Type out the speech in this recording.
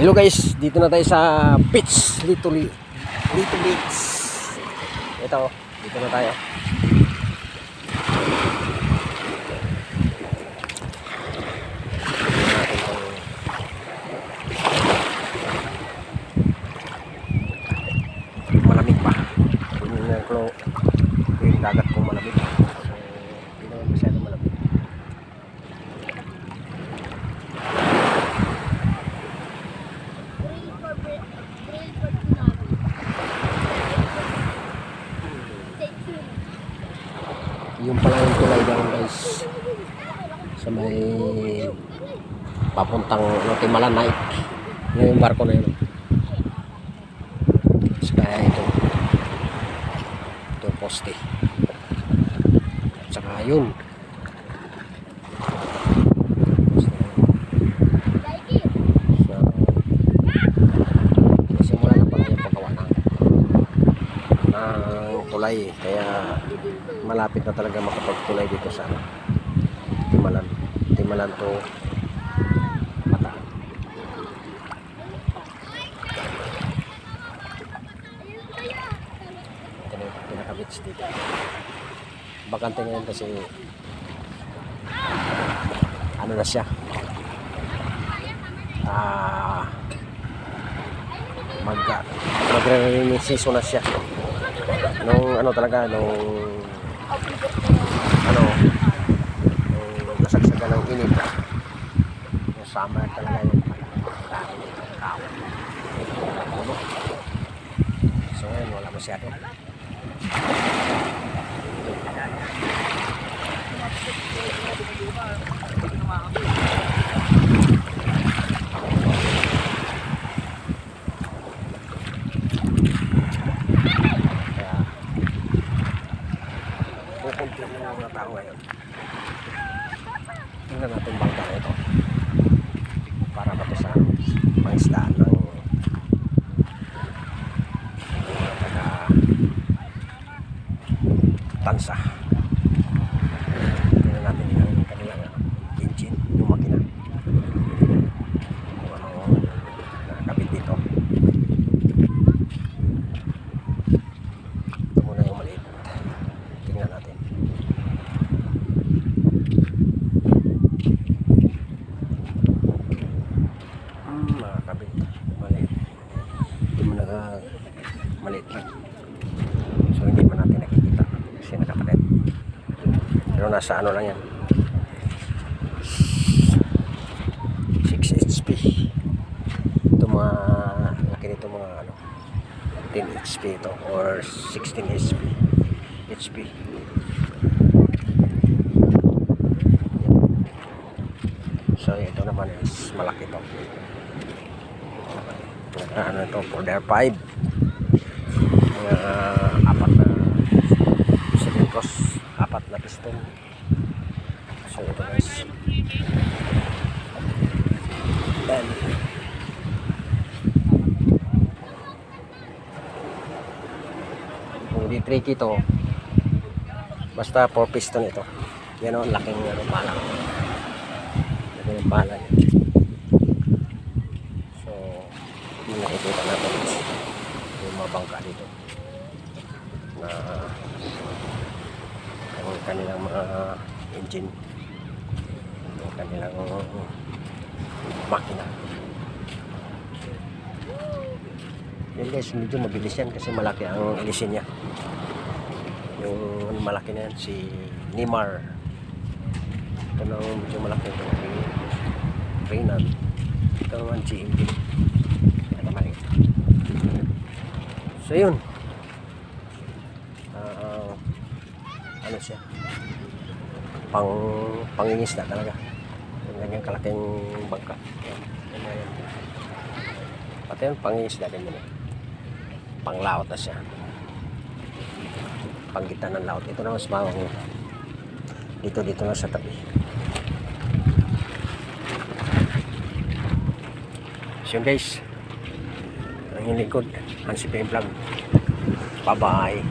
Hello guys, dito na tayo sa beach, Little Beach. Ito, dito na tayo. Malamig pa. Yung dagat kong malamig. So, hindi naman masyado malamig. Yung pala yung tulay doon guys, sa may papuntang Timalan Night. Yung barko na yun. Kaya ito poste at saka yun simula na pala yung paggawa ng tulay, kaya malapit na talaga makapagtulay dito sa Timalan to Mata. Ito na yung pinaka-beach dito. Bakante ngayon kasi ano na siya, magre-rainy season na siya. Nung nung nasagsagan ng init, yung summer talaga yun. So ngayon wala masyado. Kukunti lang mga tao ngayon. Tingnan natin bangka ito para pati sa pangisdaan ng tansa. Tingnan natin yung kanilang engine, yung makina, kung ano nakakabit dito. Ito muna yung maliit. Tingnan natin. Nakakabit. Maliit. Ito muna maliit lang. So hindi man natin nakikita kasi nakakalit. Pero nasa ano lang yan, 6 HP. Ito mga laki nito, mga 10 HP ito or 16 HP. So ito naman is malaki ito. Ito folder 5, apat na cilindros, apat na piston. So ito guys, then hindi tricky to, basta 4 piston ito. Yan o, laking pala. Laki ng pala yan. So yung nakikita natin yung mga bangka dito na ang kanilang mga engine, ang kanilang makina. Yan guys, medyo mabilis yan kasi malaki ang ilisin niya. Yung malaki na yan, si Neymar. Ito na medyo malaki ito, Reynald. Ito naman GMP. Ito maliit. So yun, ano siya, pangingisda talaga. Yung ganyan kalaking bangka. Yan. Pati yun, pangingisda din yun. Panglaot na siya, panggitan ng laot. Ito na mas mawang dito na sa tabi. So yun guys, ang inyong lingkod, Hansi PM Vlog. Bye bye.